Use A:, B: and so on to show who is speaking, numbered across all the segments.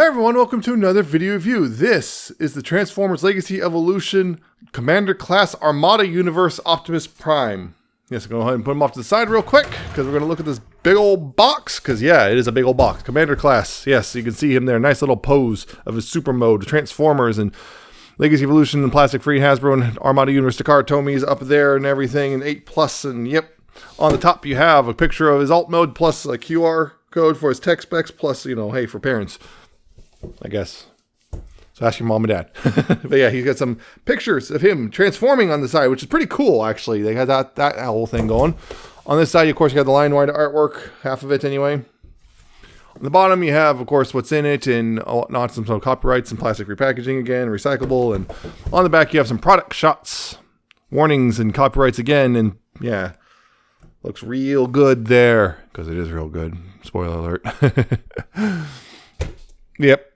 A: everyone, welcome to another video review. This is the Transformers Legacy Evolution Commander Class Armada Universe Optimus Prime. Yes, I'll go ahead and put him off to the side real quick because we're going to look at this big old box. Because yeah, it is a big old box. Commander Class. Yes, you can see him there. Nice little pose of his super mode, Transformers and Legacy Evolution and Plastic Free Hasbro and Armada Universe Takara Tomi's up there and everything and 8+. And yep, on the top you have a picture of his alt mode plus a QR code for his tech specs plus, you know, hey, for parents, I guess. So ask your mom and dad. But yeah, he's got some pictures of him transforming on the side, which is pretty cool, actually. They had that whole thing going. On this side, of course, you got the line wide artwork, half of it anyway. On the bottom, you have, of course, what's in it, and not some copyrights and plastic repackaging again, recyclable. And on the back, you have some product shots, warnings, and copyrights again. And yeah, looks real good there, because it is real good. Spoiler alert. Yep.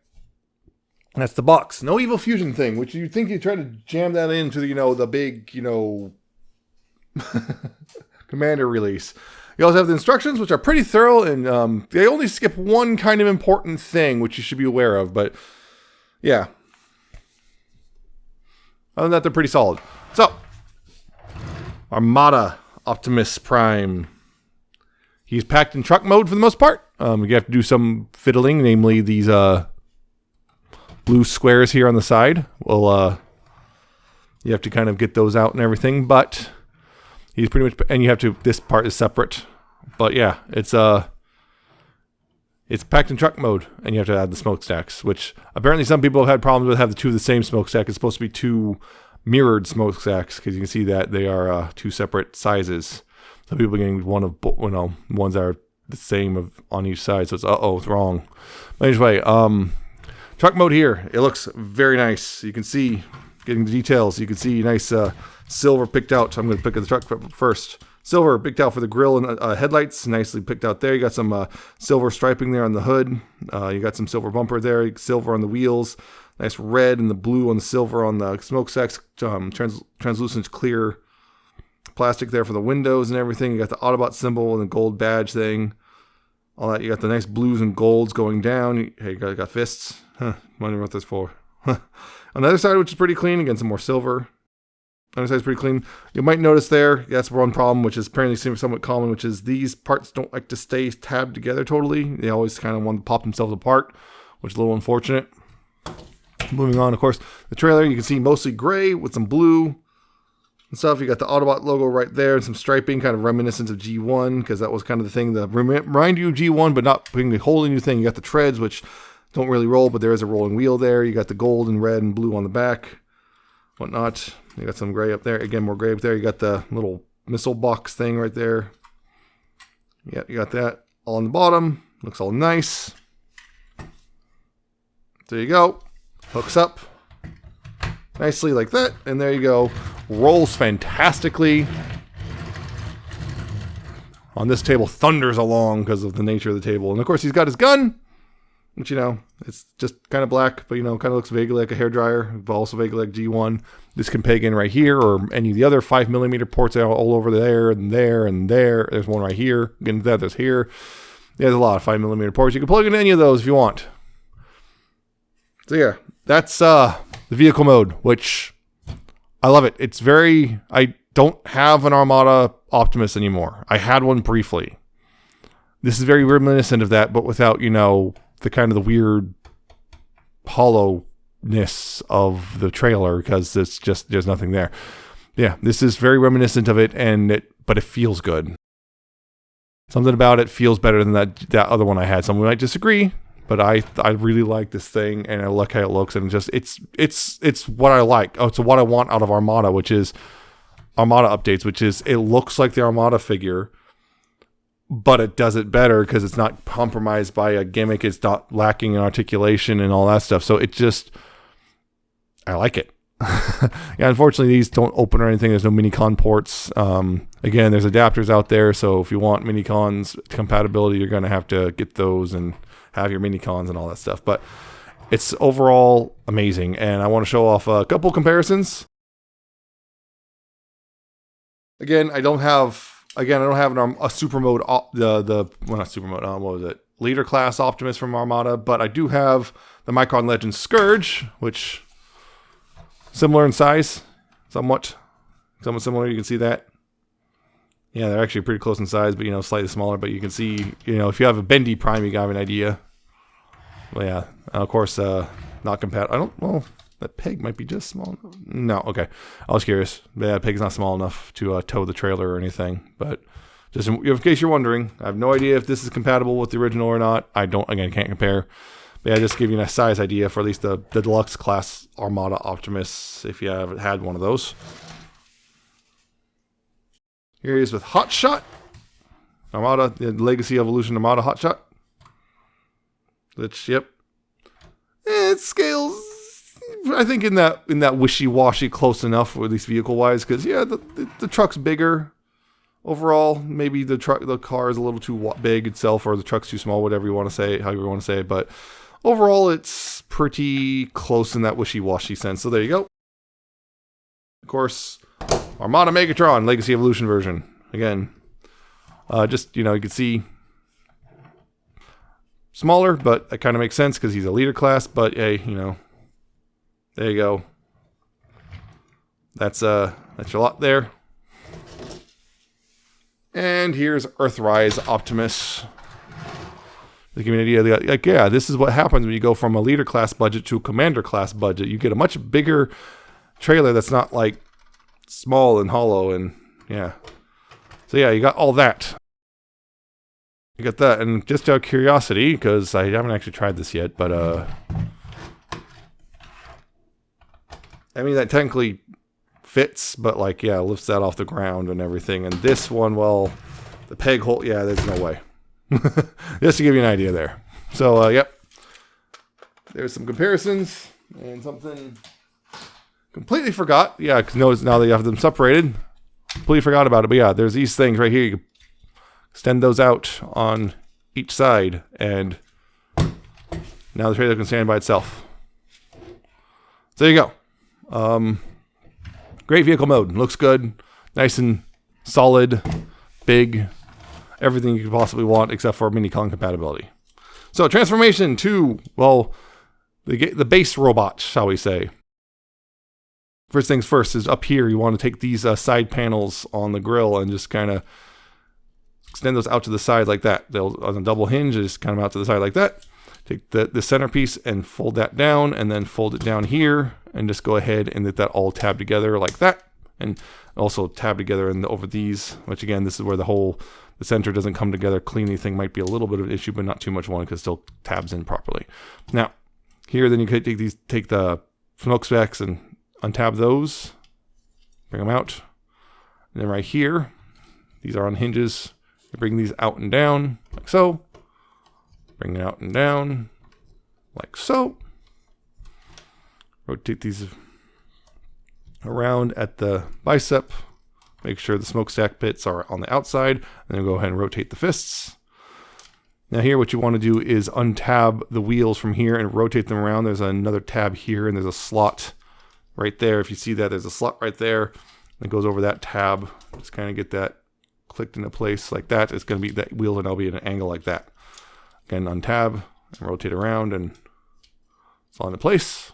A: That's the box. No Evil Fusion thing, which you'd think you'd try to jam that into, you know, the big, you know, Commander release. You also have the instructions, which are pretty thorough, and they only skip one kind of important thing, which you should be aware of. But, yeah. Other than that, they're pretty solid. So, Armada Optimus Prime. He's packed in truck mode for the most part. You have to do some fiddling, namely these blue squares here on the side. Well, you have to kind of get those out and everything, but he's pretty much, and you have to, this part is separate, but yeah, it's packed in truck mode, and you have to add the smokestacks, which apparently some people have had problems with, have the two of the same smokestack. It's supposed to be two mirrored smokestacks, because you can see that they are two separate sizes. Some people are getting one of, you know, ones that are the same on each side, so it's, it's wrong. But anyway, truck mode here, it looks very nice. You can see, getting the details, you can see nice silver picked out. I'm going to pick the truck first. Silver picked out for the grille and headlights, nicely picked out there. You got some silver striping there on the hood. You got some silver bumper there, silver on the wheels. Nice red and the blue on the silver on the smokestacks. Translucent clear plastic there for the windows and everything. You got the Autobot symbol and the gold badge thing. All that. You got the nice blues and golds going down. Hey, you got fists. Huh, wonder what that's for. On the other side, which is pretty clean, again, some more silver. Other side's pretty clean. You might notice there, that's one problem, which is apparently somewhat common, which is these parts don't like to stay tabbed together totally. They always kind of want to pop themselves apart, which is a little unfortunate. Moving on, of course, the trailer, you can see mostly gray with some blue and stuff. You got the Autobot logo right there and some striping, kind of reminiscent of G1, because that was kind of the thing that remind you of G1, but not putting the whole new thing. You got the treads, which don't really roll, but there is a rolling wheel there. You got the gold and red and blue on the back, whatnot. You got some gray up there. Again, more gray up there. You got the little missile box thing right there. Yeah, you got that all on the bottom. Looks all nice. There you go. Hooks up nicely like that, and there you go. Rolls fantastically. On this table, thunders along because of the nature of the table. And of course, he's got his gun, which, you know, it's just kind of black, but, you know, kind of looks vaguely like a hairdryer, but also vaguely like G1. This can peg in right here, or any of the other 5mm ports are all over there and there and there. There's one right here. Again, there's here. There's a lot of 5mm ports. You can plug in any of those if you want. So yeah, that's the vehicle mode, which I love it. It's very, I don't have an Armada Optimus anymore. I had one briefly. This is very reminiscent of that, but without, you know, the kind of the weird hollowness of the trailer, because it's just, there's nothing there. Yeah, this is very reminiscent of it, but it feels good. Something about it feels better than that other one I had. Someone might disagree, but I really like this thing, and I like how it looks, and it's what I like. Oh, it's what I want out of Armada, which is Armada updates, which is it looks like the Armada figure, but it does it better because it's not compromised by a gimmick. It's not lacking in articulation and all that stuff. So it just, I like it. Yeah, unfortunately, these don't open or anything. There's no mini-con ports. Again, there's adapters out there. So if you want mini-cons compatibility, you're going to have to get those and have your mini-cons and all that stuff. But it's overall amazing. And I want to show off a couple comparisons. Again, I don't have a super mode, well, not super mode, what was it? leader class Optimus from Armada, but I do have the Micron Legend Scourge, which similar in size, somewhat similar. You can see that. Yeah, they're actually pretty close in size, but, you know, slightly smaller. But you can see, you know, if you have a Bendy Prime, you have an idea. Well, yeah, of course, not compatible. Well, that peg might be just small. No, okay. I was curious. Yeah, peg's not small enough to tow the trailer or anything. But just in case you're wondering, I have no idea if this is compatible with the original or not. I can't compare. But yeah, just give you a size idea for at least the deluxe class Armada Optimus, if you haven't had one of those. Here he is with Hotshot. Armada, the Legacy Evolution Armada Hotshot. Which, yep. It scales, I think, in that wishy-washy close enough, or at least vehicle-wise, because, yeah, the truck's bigger. Overall, maybe the car is a little too big itself, or the truck's too small, whatever you want to say, however you want to say it. But overall, it's pretty close in that wishy-washy sense. So there you go. Of course, Armada Megatron, Legacy Evolution version. Again, just, you know, you can see smaller, but that kind of makes sense because he's a leader class. But hey, you know, there you go. That's your lot there. And here's Earthrise Optimus. To give you an idea, like, yeah, this is what happens when you go from a leader class budget to a commander class budget. You get a much bigger trailer that's not like small and hollow, and yeah. So yeah, you got all that. You got that, and just out of curiosity, because I haven't actually tried this yet, but I mean, that technically fits, but like, yeah, lifts that off the ground and everything. And this one, well, the peg hole, yeah, there's no way. Just to give you an idea there. So, yep. There's some comparisons and something completely forgot. Yeah, because notice now that you have them separated, completely forgot about it. But yeah, there's these things right here. You can extend those out on each side, and now the trailer can stand by itself. So there you go. Great vehicle mode. Looks good. Nice and solid. Big. Everything you could possibly want except for mini-con compatibility. So transformation to, well, the base robot, shall we say. First things first is up here. You want to take these side panels on the grill and just kind of extend those out to the side like that. They'll, on a double hinge, just kind of out to the side like that. Take the centerpiece and fold that down, and then fold it down here, and just go ahead and let that all tab together like that. And also tab together over these, which again, this is where the center doesn't come together cleanly. Thing might be a little bit of an issue, but not too much one because it still tabs in properly. Now, here, then you could take the smokestacks and untab those, bring them out. And then right here, these are on hinges. You bring these out and down like so. Bring it out and down like so. Rotate these around at the bicep. Make sure the smokestack bits are on the outside, and then go ahead and rotate the fists. Now here, what you want to do is untab the wheels from here and rotate them around. There's another tab here, and there's a slot right there. If you see that, there's a slot right there that goes over that tab. Just kind of get that clicked into place like that. It's going to be, that wheel and I'll be at an angle like that. Again, untab and rotate around, and it's all into place.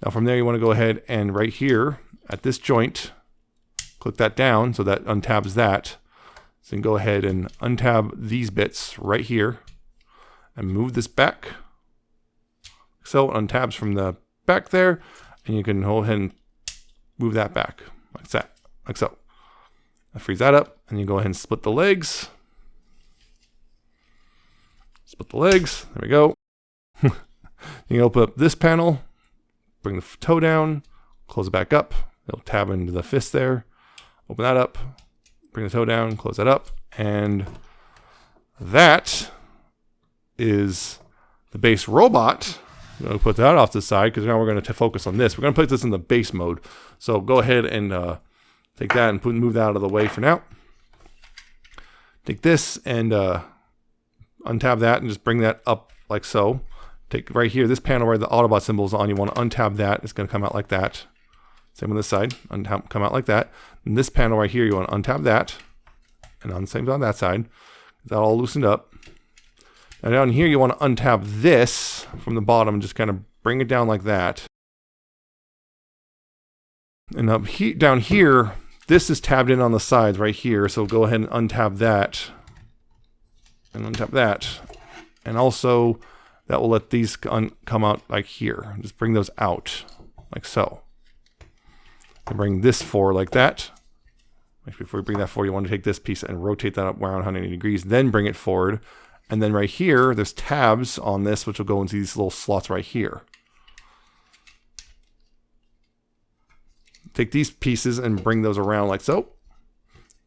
A: Now from there, you want to go ahead and right here at this joint, click that down so that untabs that. So you can go ahead and untab these bits right here and move this back. So it untabs from the back there, and you can go ahead and move that back like that, like so. That frees that up, and you go ahead and split the legs. Split the legs. There we go. You can open up this panel, bring the toe down, close it back up. It'll tab into the fist there. Open that up, bring the toe down, close that up, and that is the base robot. I'm going to put that off to the side because now we're going to focus on this. We're going to put this in the base mode. So go ahead and take that and move that out of the way for now. Take this and untab that and just bring that up like so. Take right here, this panel where the Autobot symbol is on, you want to untab that. It's going to come out like that. Same on this side, come out like that. And this panel right here, you want to untap that. And on the same on that side. That all loosened up. Now down here, you want to untap this from the bottom and just kind of bring it down like that. And up down here, this is tabbed in on the sides right here. So go ahead and untap that. And untap that. And also, that will let these come out like here. Just bring those out, like so. And bring this forward like that. Actually, before you bring that forward, you want to take this piece and rotate that up around 180 degrees. Then bring it forward. And then right here, there's tabs on this, which will go into these little slots right here. Take these pieces and bring those around like so.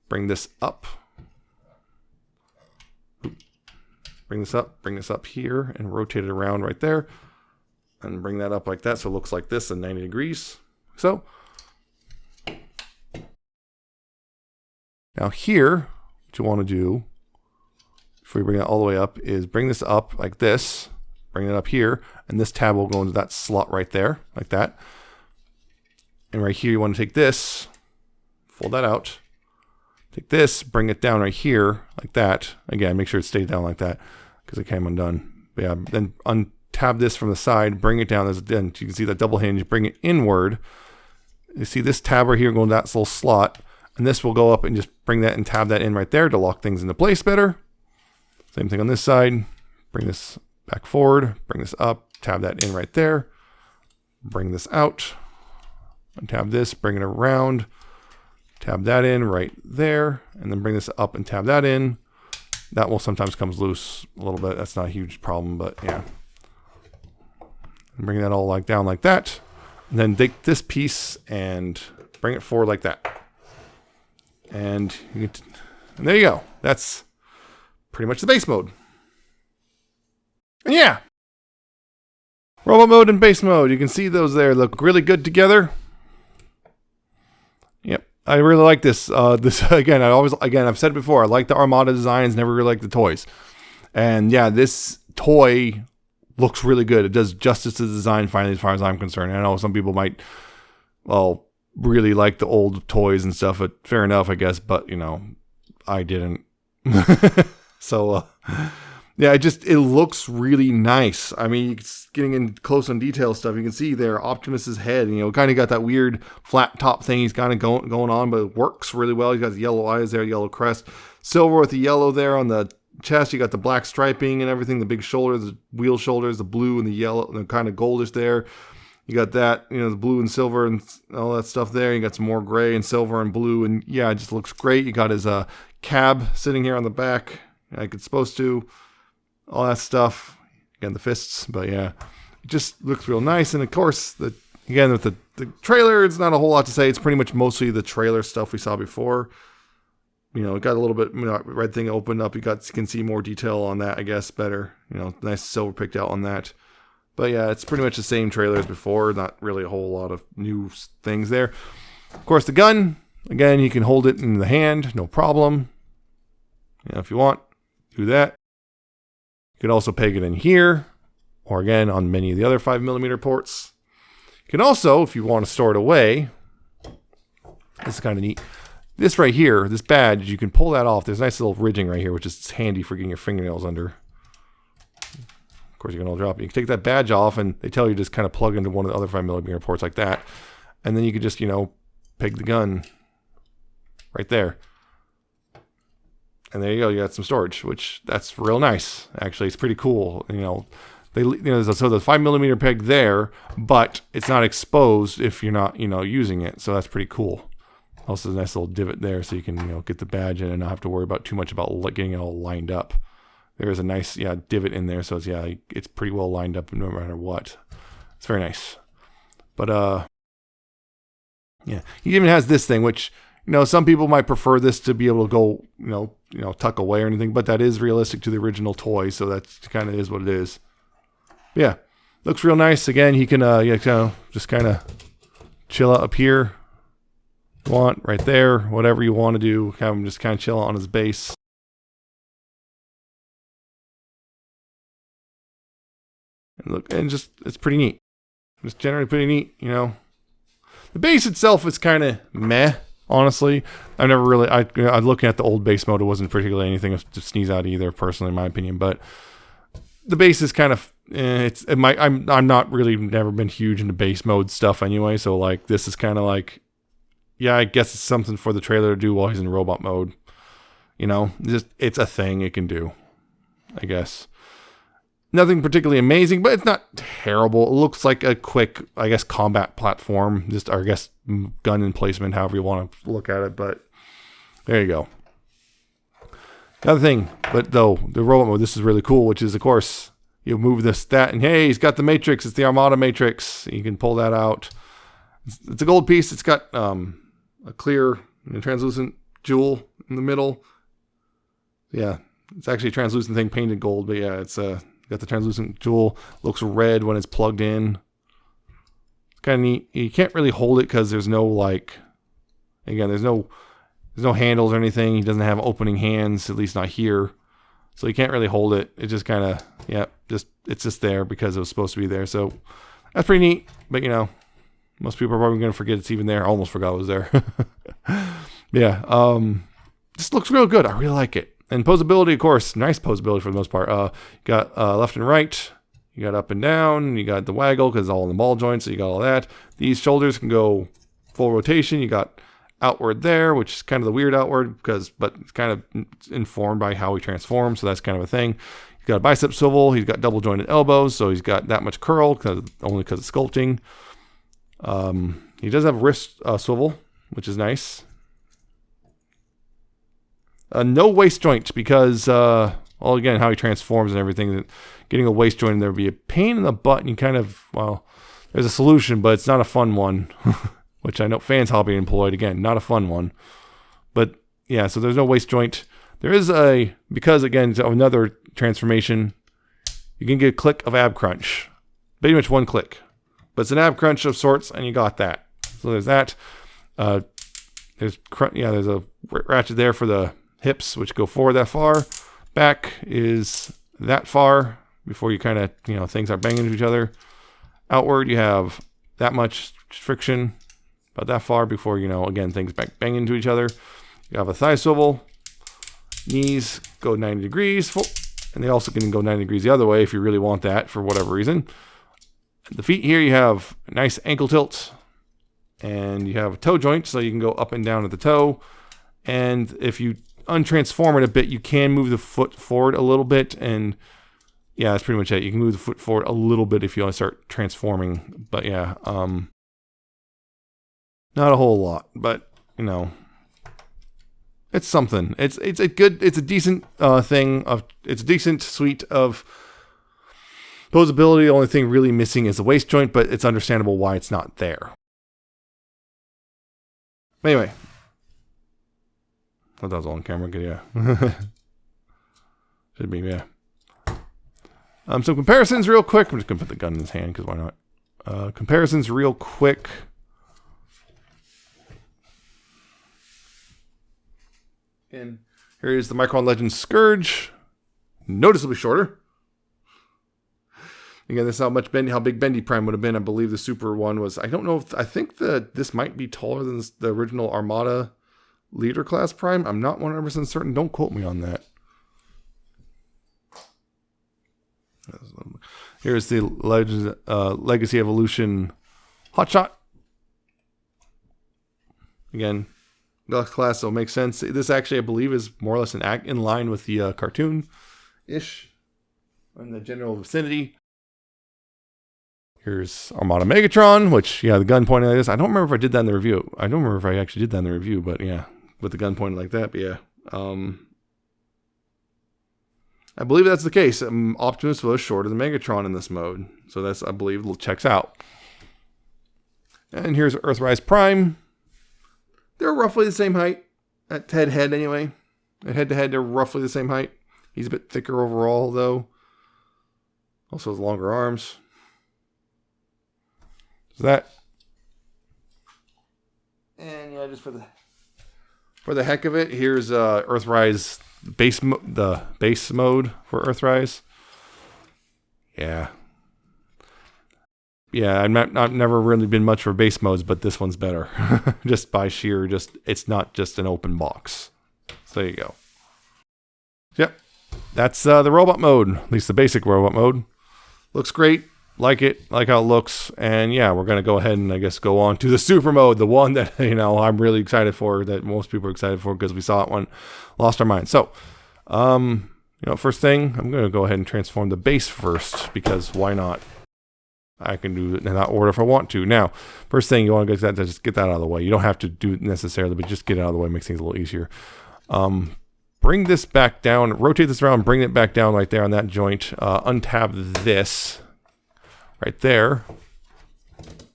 A: Bring this up. Bring this up here and rotate it around right there. And bring that up like that so it looks like this at 90 degrees. So. Now here, what you want to do, before you bring it all the way up, is bring this up like this. Bring it up here. And this tab will go into that slot right there, like that. And right here, you want to take this, fold that out, take this, bring it down right here, like that. Again, make sure it stays down like that, because it came undone. But yeah, then untab this from the side, bring it down. Then you can see that double hinge, bring it inward. You see this tab right here going to that little slot, and this will go up and just bring that and tab that in right there to lock things into place better. Same thing on this side. Bring this back forward, bring this up, tab that in right there, bring this out. Untab this, bring it around, tab that in right there, and then bring this up and tab that in. That will sometimes comes loose a little bit. That's not a huge problem, but yeah. And bring that all like down like that. And then take this piece and bring it forward like that. And there you go. That's pretty much the base mode. And yeah. Robot mode and base mode. You can see those there look really good together. Yep, I really like this. This again, I've said it before. I like the Armada designs. Never really liked the toys, and yeah, this toy looks really good. It does justice to the design, finally, as far as I'm concerned. I know some people might, well, really like the old toys and stuff. But fair enough, I guess. But you know, I didn't. So yeah, it looks really nice. I mean, getting in close on detail stuff, you can see there Optimus's head. You know, kind of got that weird flat top thing he's kind of going on, but it works really well. He's got the yellow eyes there, yellow crest, silver with the yellow there on the chest. You got the black striping and everything, the big shoulders, the wheel shoulders, the blue and the yellow, and the kind of goldish there. You got that, you know, the blue and silver and all that stuff there. You got some more gray and silver and blue, and yeah, it just looks great. You got his cab sitting here on the back, like it's supposed to. All that stuff. Again, the fists, but yeah, it just looks real nice. And of course, again, with the trailer, it's not a whole lot to say. It's pretty much mostly the trailer stuff we saw before. You know, it got a little bit, red thing opened up. You can see more detail on that, I guess, better. You know, nice silver picked out on that. But yeah, it's pretty much the same trailer as before. Not really a whole lot of new things there. Of course, the gun, again, you can hold it in the hand, no problem. You know, if you want, do that. You can also peg it in here, or again, on many of the other 5mm ports. You can also, if you want to store it away, this is kind of neat. This right here, this badge, you can pull that off. There's a nice little ridging right here, which is handy for getting your fingernails under. Of course, you can all drop it. You can take that badge off, and they tell you just kind of plug into one of the other 5mm ports like that. And then you can just, you know, peg the gun right there. And there you go. You got some storage, which that's real nice. Actually, it's pretty cool. You know, so the 5mm peg there, but it's not exposed if you're not, you know, using it. So that's pretty cool. Also, a nice little divot there, so you can, you know, get the badge in and not have to worry about too much about getting it all lined up. There is a nice, yeah, divot in there, so it's pretty well lined up no matter what. It's very nice. But yeah, he even has this thing, which, you know, some people might prefer this to be able to go, you know, tuck away or anything, but that is realistic to the original toy, so that kind of is what it is. But yeah, looks real nice. Again, he can just kind of chill out up here. Want right there, whatever you want to do, have him just kind of chill on his base. And look, and just it's pretty neat. Just generally pretty neat, you know. The base itself is kind of meh. Honestly, I've never really, I'm looking at the old base mode, it wasn't particularly anything to sneeze out either, personally, in my opinion, but the base is kind of I'm not really never been huge into base mode stuff anyway, so like this is kind of like, yeah, I guess it's something for the trailer to do while he's in robot mode. You know, just it's a thing it can do, I guess. Nothing particularly amazing, but it's not terrible. It looks like a quick, I guess, combat platform, just, or I guess, gun emplacement, however you want to look at it, but there you go. Another thing, but though, the robot mode, this is really cool, which is, of course, you move this, that, and hey, he's got the Matrix. It's the Armada Matrix. You can pull that out. It's a gold piece. It's got a clear and translucent jewel in the middle. Yeah, it's actually a translucent thing painted gold, but yeah, it's got the translucent jewel. Looks red when it's plugged in. It's kind of neat. You can't really hold it because there's no, like, again, there's no handles or anything. He doesn't have opening hands, at least not here. So you can't really hold it. It just kind of, yeah, it's just there because it was supposed to be there. So that's pretty neat. But, you know, most people are probably going to forget it's even there. I almost forgot it was there. Yeah. Just looks real good. I really like it. And posability, of course, nice posability for the most part. You got left and right. You got up and down. You got the waggle because it's all in the ball joints. So you got all that. These shoulders can go full rotation. You got outward there, which is kind of the weird outward but it's kind of informed by how he transforms. So that's kind of a thing. He's got a bicep swivel. He's got double jointed elbows. So he's got that much curl only because of sculpting. He does have wrist swivel, which is nice. No waist joint because, well, again, how he transforms and everything. Getting a waist joint in there would be a pain in the butt. And you kind of, well, there's a solution, but it's not a fun one, which I know fans hobby employed. Again, not a fun one. But yeah, so there's no waist joint. There is because again, another transformation, you can get a click of ab crunch. Pretty much one click. But it's an ab crunch of sorts, and you got that. So there's that. There's a ratchet there for the hips, which go forward that far. Back is that far before you kind of, things are banging into each other. Outward, you have that much friction, about that far before, again, things bang into each other. You have a thigh swivel. Knees go 90 degrees. And they also can go 90 degrees the other way if you really want that for whatever reason. The feet here, you have a nice ankle tilt. And you have a toe joint, so you can go up and down at the toe. And if you untransform it a bit, you can move the foot forward a little bit. And yeah, that's pretty much it. You can move the foot forward a little bit if you want to start transforming. But yeah, not a whole lot. But, it's something. It's a good, it's a decent thing. It's a decent suite of posability. The only thing really missing is the waist joint, but it's understandable why it's not there. Anyway, that was on camera. Good, yeah. Should be, yeah. Some comparisons real quick. I'm just gonna put the gun in his hand because why not? Comparisons real quick. And here is the Micron Legends Scourge, noticeably shorter. Again, this is how big Bendy Prime would have been. I believe the Super one was, I don't know I think this might be taller than the original Armada Leader Class Prime. I'm not 100% certain. Don't quote me on that. Here's the Legacy Evolution Hotshot. Again, Deluxe Class, so it makes sense. This actually, I believe, is more or less in line with the cartoon-ish in the general vicinity. Here's Armada Megatron, which, yeah, the gun pointing like this. I don't remember if I did that in the review. I don't remember if I actually did that in the review, but yeah, with the gun pointing like that, but yeah. I believe that's the case. Optimus was shorter than Megatron in this mode. So that's, I believe, checks out. And here's Earthrise Prime. They're roughly the same height. At head-to-head, anyway. At head-to-head, they're roughly the same height. He's a bit thicker overall, though. Also has longer arms. So that. And yeah, just for the heck of it, here's Earthrise the base mode for Earthrise. Yeah. Yeah, I've never really been much for base modes, but this one's better. Just by sheer, it's not just an open box. So there you go. Yep. that's the robot mode, at least the basic robot mode. Looks great. Like it, like how it looks. And yeah, we're going to go ahead and I guess go on to the super mode, the one that, you know, I'm really excited for, that most people are excited for because we saw it when Lost Our Mind. So, you know, first thing, I'm going to go ahead and transform the base first because why not? I can do it in that order if I want to. Now, first thing you want to just get that out of the way. You don't have to do it necessarily, but just get it out of the way. It makes things a little easier. Bring this back down, rotate this around, bring it back down right there on that joint. Untab this right there.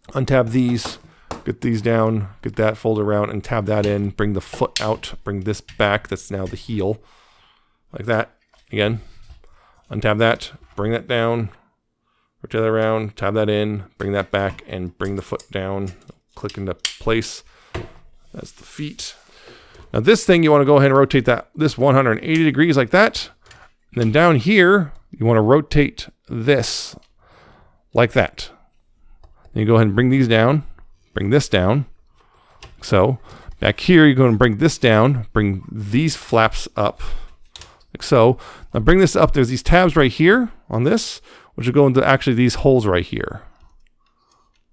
A: Untab these, get these down, get that fold around and tab that in. Bring the foot out, bring this back. That's now the heel. Like that. Again, untab that, bring that down. Rotate that around, tab that in, bring that back, and bring the foot down. Click into place. That's the feet. Now this thing, you want to go ahead and rotate this 180 degrees like that. And then down here, you want to rotate this like that. Then you go ahead and bring these down, bring this down. So back here, you're going to bring this down, bring these flaps up like so. Now bring this up. There's these tabs right here on this, which will go into actually these holes right here.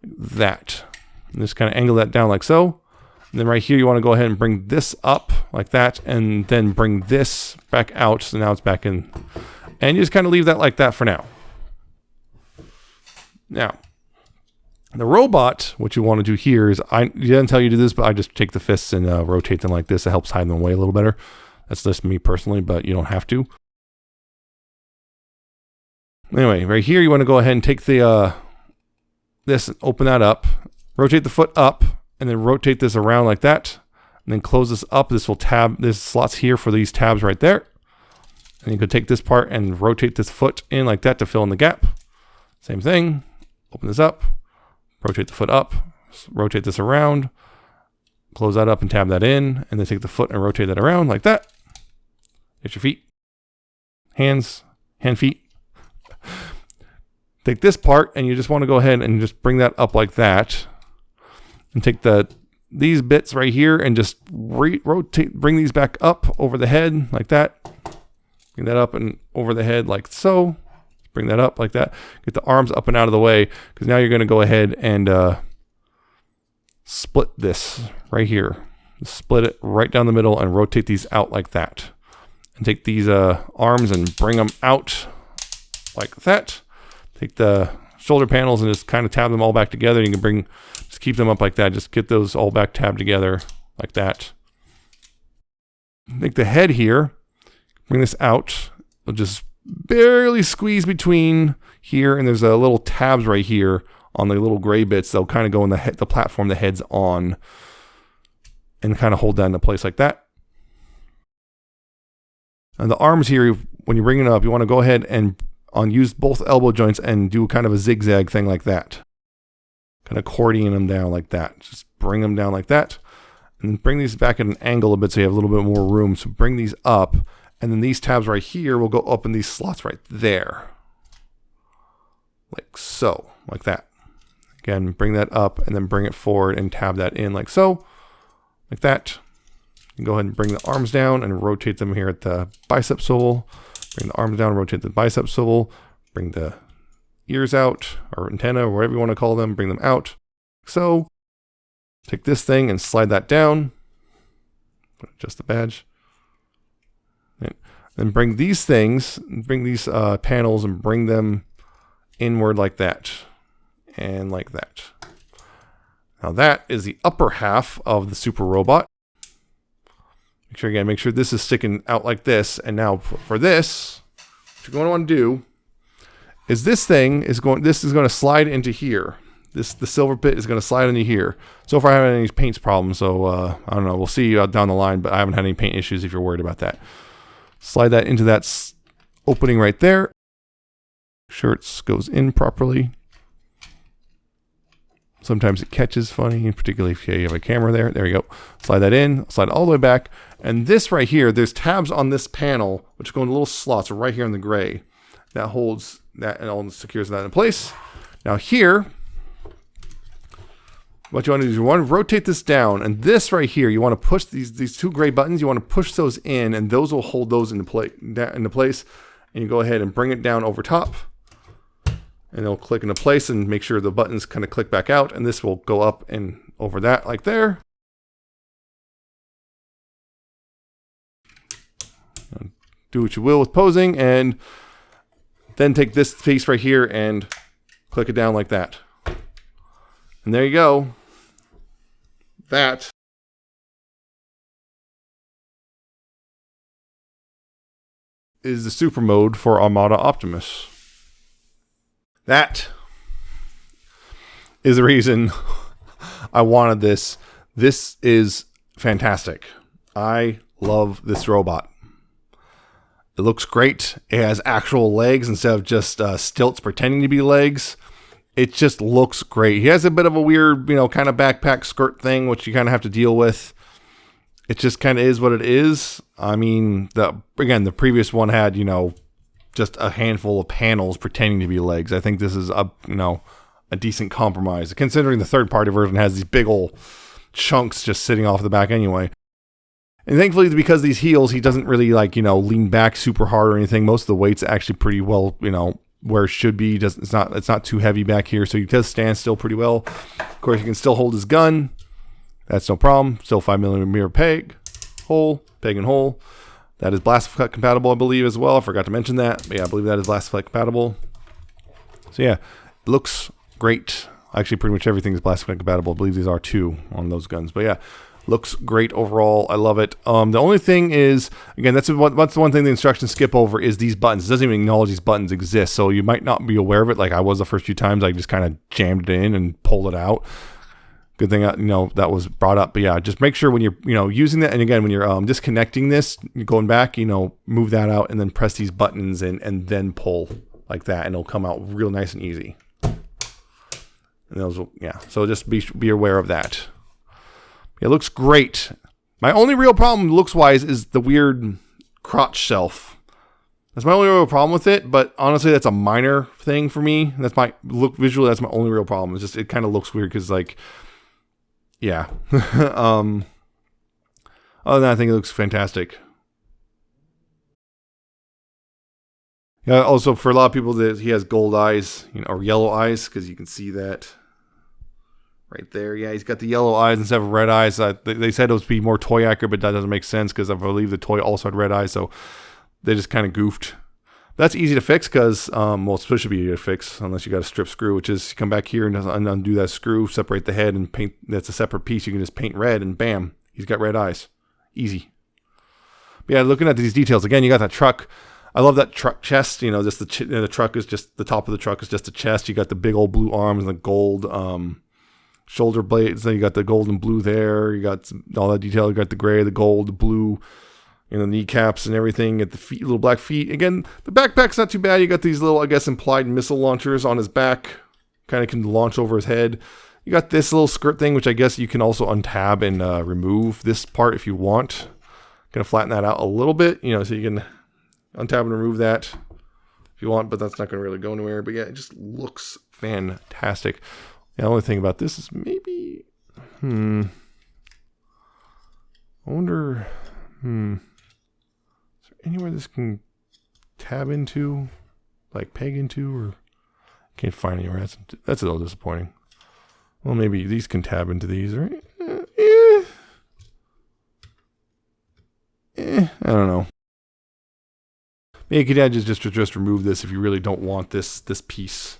A: That. And just kind of angle that down like so. And then right here, you want to go ahead and bring this up like that, and then bring this back out. So now it's back in. And you just kind of leave that like that for now. Now, the robot, what you want to do here is, it didn't tell you to do this, but I just take the fists and rotate them like this. It helps hide them away a little better. That's just me personally, but you don't have to. Anyway, right here, you want to go ahead and take the this and open that up. Rotate the foot up, and then rotate this around like that. And then close this up. This will tab, there's slots here for these tabs right there. And you could take this part and rotate this foot in like that to fill in the gap. Same thing. Open this up. Rotate the foot up. Rotate this around. Close that up and tab that in. And then take the foot and rotate that around like that. Get your feet. Hands. Hand, feet. Take this part and you just want to go ahead and just bring that up like that. And take these bits right here and just rotate, bring these back up over the head like that. Bring that up and over the head like so. Bring that up like that. Get the arms up and out of the way, because now you're going to go ahead and split this right here. Split it right down the middle and rotate these out like that. And take these arms and bring them out like that. Take the shoulder panels and just kind of tab them all back together. You can just keep them up like that. Just get those all back tabbed together like that. Take the head here, bring this out. We'll just barely squeeze between here, and there's a little tabs right here on the little gray bits. They'll kind of go in the platform the head's on, and kind of hold that into place like that. And the arms here, when you bring it up, you want to go ahead and use both elbow joints and do kind of a zigzag thing like that. Kind of accordion them down like that. Just bring them down like that. And then bring these back at an angle a bit so you have a little bit more room. So bring these up. And then these tabs right here will go up in these slots right there. Like so. Like that. Again, bring that up and then bring it forward and tab that in like so. Like that. You can go ahead and bring the arms down and rotate them here at the bicep swivel. Bring the arms down, rotate the bicep swivel, bring the ears out, or antenna, or whatever you want to call them, bring them out. So, take this thing and slide that down. Adjust the badge. And then bring these things, bring these panels and bring them inward like that. And like that. Now that is the upper half of the super robot. Make sure this is sticking out like this. And now for this, what you're going to want to do is this is going to slide into here. The silver bit is going to slide into here. So far I haven't had any paint problems, so I don't know. We'll see down the line, but I haven't had any paint issues if you're worried about that. Slide that into that opening right there. Make sure it goes in properly. Sometimes it catches funny, particularly if you have a camera there. There you go. Slide that in, slide it all the way back. And this right here, there's tabs on this panel, which go into little slots right here in the gray. That holds that and all secures that in place. Now here, what you want to do is you want to rotate this down, and this right here, you want to push these two gray buttons. You want to push those in, and those will hold those into place. And you go ahead and bring it down over top, and it'll click into place, and make sure the buttons kind of click back out, and this will go up and over that like there. Do what you will with posing, and then take this piece right here and click it down like that. And there you go. That is the super mode for Armada Optimus. That is the reason I wanted this. This is fantastic. I love this robot. It looks great. It has actual legs instead of just stilts pretending to be legs. It just looks great. He has a bit of a weird, kind of backpack skirt thing, which you kind of have to deal with. It just kind of is what it is. I mean, the previous one had, just a handful of panels pretending to be legs. I think this is a decent compromise, considering the third-party version has these big old chunks just sitting off the back anyway. And thankfully, because of these heels, he doesn't really lean back super hard or anything. Most of the weight's actually pretty well, where it should be. It's not too heavy back here, so he does stand still pretty well. Of course, he can still hold his gun. That's no problem. Still 5mm peg and hole. That is blast cut compatible, I believe, as well. I forgot to mention that. But yeah, I believe that is blast cut compatible. So yeah, it looks great. Actually, pretty much everything is blast cut compatible. I believe these are too on those guns. But yeah, looks great overall. I love it. The only thing is, again, that's the one thing the instructions skip over is these buttons. It doesn't even acknowledge these buttons exist, so you might not be aware of it. Like I was the first few times. I just kind of jammed it in and pulled it out. Good thing that was brought up. But yeah, just make sure when you're using that, and again when you're disconnecting this, you're going back, move that out and then press these buttons and then pull like that, and it'll come out real nice and easy. And those will, so just be aware of that. It looks great. My only real problem looks-wise is the weird crotch shelf. That's my only real problem with it, but honestly, that's a minor thing for me. That's my look visually. That's my only real problem. It's just it kind of looks weird because yeah. Other than that, I think it looks fantastic. Yeah. Also, for a lot of people, he has gold eyes, or yellow eyes, because you can see that. Right there, yeah, he's got the yellow eyes instead of red eyes. They said it was to be more toy accurate, but that doesn't make sense because I believe the toy also had red eyes, so they just kind of goofed. That's easy to fix because, it's supposed to be easy to fix unless you got a strip screw, which is you come back here and undo that screw, separate the head, and paint. That's a separate piece. You can just paint red, and bam, he's got red eyes. Easy. But yeah, looking at these details again, you got that truck. I love that truck chest. Just the truck is just the top of the truck is just the chest. You got the big old blue arms and the gold shoulder blades. Then you got the gold and blue there. You got all that detail. You got the gray, the gold, the blue, the kneecaps and everything. At the feet, little black feet. Again, the backpack's not too bad. You got these little, I guess, implied missile launchers on his back. Kind of can launch over his head. You got this little skirt thing, which I guess you can also untab and remove this part if you want. Kind of flatten that out a little bit, so you can untab and remove that if you want, but that's not going to really go anywhere. But yeah, it just looks fantastic. The only thing about this is maybe, I wonder, is there anywhere this can tab into, like peg into, or can't find anywhere. That's a little disappointing. Well, maybe these can tab into these, right? I don't know. Maybe you could just remove this if you really don't want this piece.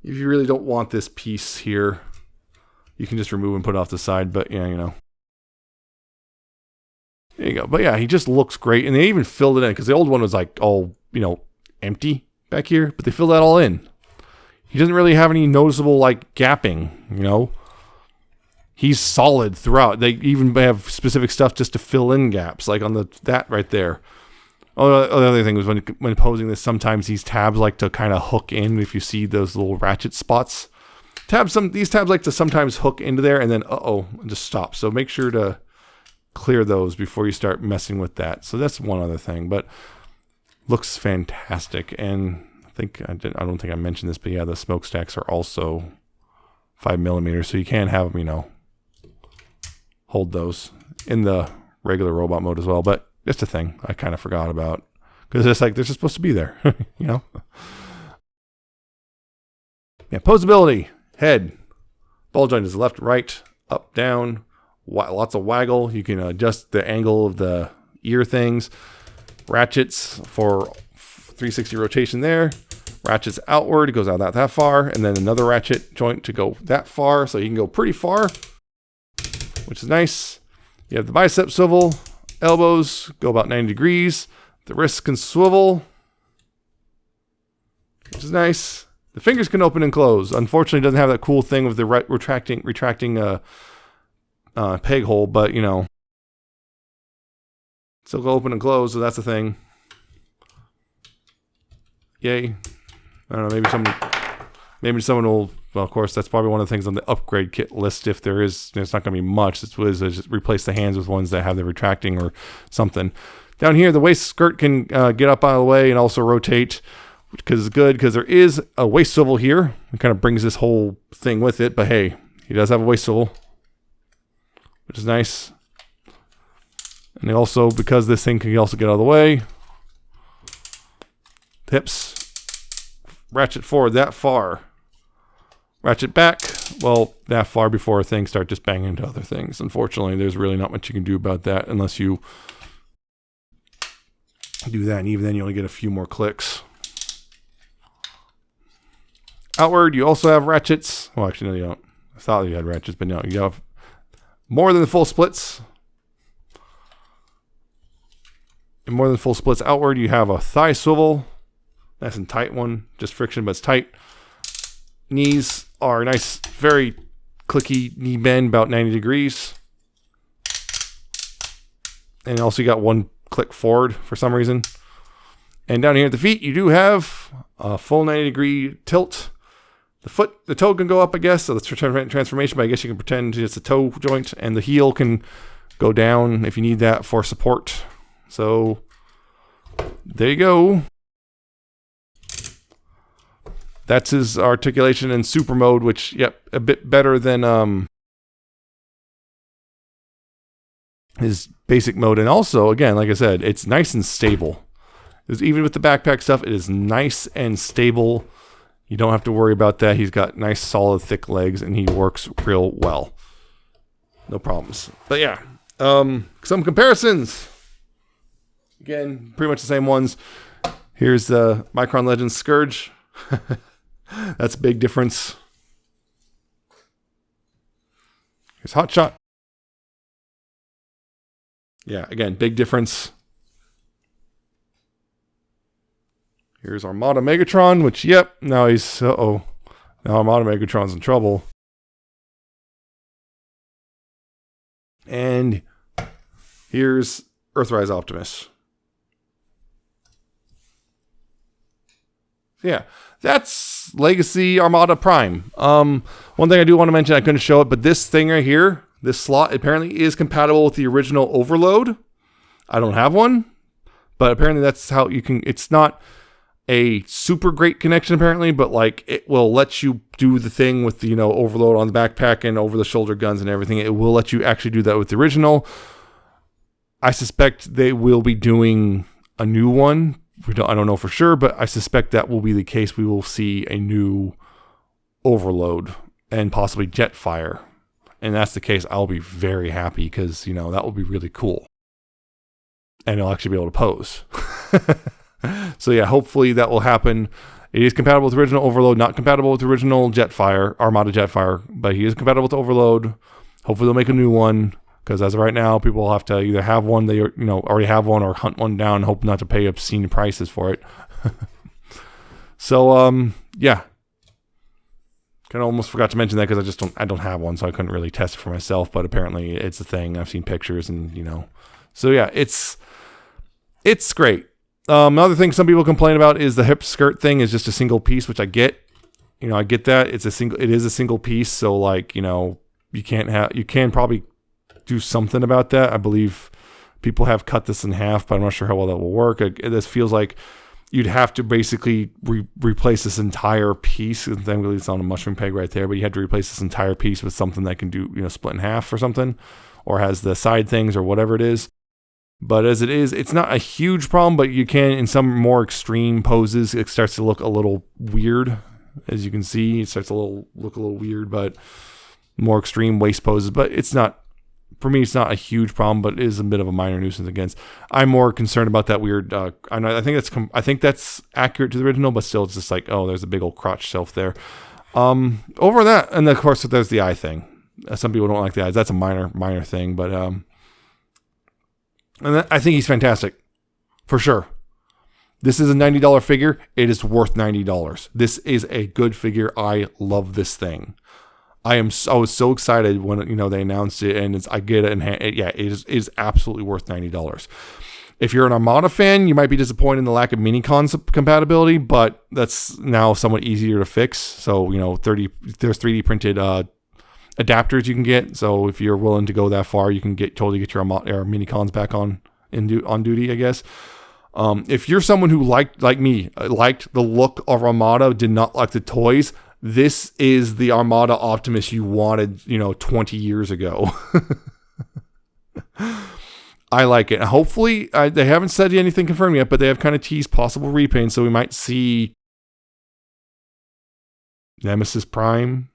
A: If you really don't want this piece here, you can just remove and put it off the side. But yeah, there you go. But yeah, he just looks great, and they even filled it in because the old one was like all empty back here, but they filled that all in. He doesn't really have any noticeable gapping. He's solid throughout. They even have specific stuff just to fill in gaps, like on that right there. Oh, the other thing was when posing this, sometimes these tabs like to kind of hook in if you see those little ratchet spots. These tabs like to sometimes hook into there and then just stop. So make sure to clear those before you start messing with that. So that's one other thing, but looks fantastic. And I don't think I mentioned this, but yeah, the smokestacks are also 5mm, so you can have them, you know, hold those in the regular robot mode as well. But just a thing I kind of forgot about, because it's like they're just supposed to be there, you know. Yeah, posability. Head, ball joint is left, right, up, down. Lots of waggle. You can adjust the angle of the ear things. Ratchets for 360 rotation there. Ratchets outward, it goes out that far, and then another ratchet joint to go that far, so you can go pretty far, which is nice. You have the bicep swivel, elbows go about 90 degrees. The wrists can swivel, which is nice. The fingers can open and close. Unfortunately, it doesn't have that cool thing with the retracting peg hole, but you know, still go open and close, so that's the thing. Yay. I don't know, maybe someone will, well, of course, that's probably one of the things on the upgrade kit list. If there's not going to be much. It's just replace the hands with ones that have the retracting or something. Down here, the waist skirt can get up out of the way and also rotate, because it's good, because there is a waist swivel here. It kind of brings this whole thing with it, but hey, he does have a waist swivel, which is nice. And also, because this thing can also get out of the way, hips, ratchet forward that far, ratchet back, well, that far before things start just banging into other things. Unfortunately, there's really not much you can do about that unless you do that, and even then you only get a few more clicks. Outward, you also have ratchets. Well, actually, no, you don't. I thought you had ratchets, but no, you have more than the full splits. And more than full splits outward, you have a thigh swivel. Nice and tight one. Just friction, but it's tight. Knees are nice, very clicky knee bend, about 90 degrees. And also you got one click forward for some reason. And down here at the feet, you do have a full 90-degree tilt. The toe can go up, I guess, so that's transformation, but I guess you can pretend it's a toe joint. And the heel can go down if you need that for support. So there you go. That's his articulation in super mode, which, yep, a bit better than his basic mode. And also, again, like I said, it's nice and stable. Even with the backpack stuff, it is nice and stable. You don't have to worry about that. He's got nice, solid, thick legs, and he works real well. No problems. But yeah, some comparisons. Again, pretty much the same ones. Here's the Micron Legends Scourge. That's a big difference. Here's Hotshot. Yeah, again, big difference. Here's Armada Megatron, which, yep, now he's, now Armada Megatron's in trouble. And here's Earthrise Optimus. Yeah, that's Legacy Armada Prime. One thing I do want to mention, I couldn't show it, but this thing right here, this slot apparently is compatible with the original Overload. I don't have one, but apparently that's how you can, it's not a super great connection apparently, but like it will let you do the thing with the, you know, Overload on the backpack and over the shoulder guns and everything. It will let you actually do that with the original. I suspect they will be doing a new one. I don't know for sure, but I suspect that will be the case. We will see a new Overload and possibly Jetfire. And that's the case, I'll be very happy because, you know, that will be really cool. And it'll actually be able to pose. So yeah, hopefully that will happen. It is compatible with original Overload, not compatible with the original Jetfire, Armada Jetfire, but he is compatible with Overload. Hopefully they'll make a new one, because as of right now, people will have to either have one they already have one, or hunt one down and hope not to pay obscene prices for it. So yeah, kind of almost forgot to mention that because I don't have one, so I couldn't really test it for myself. But apparently it's a thing. I've seen pictures, and you know, so yeah, it's great. Another thing some people complain about is the hip skirt thing is just a single piece, which I get. You know, I get that it is a single piece. So like, you know, you can probably do something about that. I believe people have cut this in half, but I'm not sure how well that will work. This feels like you'd have to basically replace this entire piece. Thankfully, it's on a mushroom peg right there, but you have to replace this entire piece with something that can do, split in half or something, or has the side things or whatever it is. But as it is, it's not a huge problem, but you can, in some more extreme poses, it starts to look a little weird. As you can see, it starts to look a little weird, but more extreme waist poses. But it's not, for me, it's not a huge problem, but it is a bit of a minor nuisance against. I'm more concerned about that weird. I think that's accurate to the original, but still, it's just like, oh, there's a big old crotch shelf there. Over that, and of course, there's the eye thing. Some people don't like the eyes. That's a minor thing, but and I think he's fantastic, for sure. This is a $90 figure. It is worth $90. This is a good figure. I love this thing. I was so excited when they announced it, and I get it in hand. It is absolutely worth $90. If you're an Armada fan, you might be disappointed in the lack of mini-cons compatibility, but that's now somewhat easier to fix. So there's 3D printed adapters you can get. So if you're willing to go that far, you can totally get your mini-cons back on duty, I guess. If you're someone who liked the look of Armada, did not like the toys, this is the Armada Optimus you wanted, 20 years ago. I like it. Hopefully, they haven't said anything confirmed yet, but they have kind of teased possible repaint, so we might see Nemesis Prime.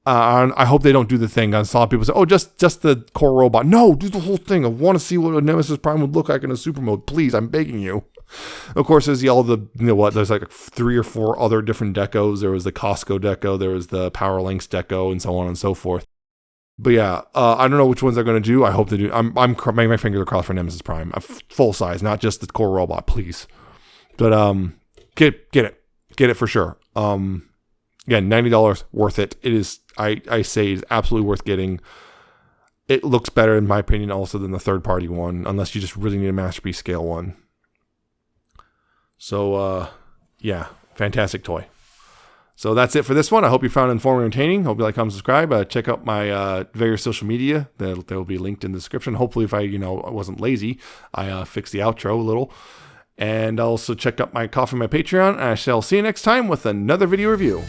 A: I hope they don't do the thing. I saw people say, oh, just the core robot. No, do the whole thing. I want to see what a Nemesis Prime would look like in a super mode. Please, I'm begging you. Of course, there's there's like 3 or 4 other different decos. There was the Costco deco, there was the Power Links deco, and so on and so forth. But yeah, I don't know which ones they're going to do. I hope they do. I'm making my fingers crossed for Nemesis Prime, a full size, not just the core robot, please. But get it for sure. Again, $90, worth it. It is. I say it's absolutely worth getting. It looks better, in my opinion, also than the third-party one, unless you just really need a masterpiece scale one. So, yeah, fantastic toy. So that's it for this one. I hope you found it informative and entertaining. Hope you like, comment, subscribe. Check out my various social media. They'll be linked in the description. Hopefully, if I wasn't lazy, I fixed the outro a little. And also check out my Ko-fi, my Patreon. And I shall see you next time with another video review.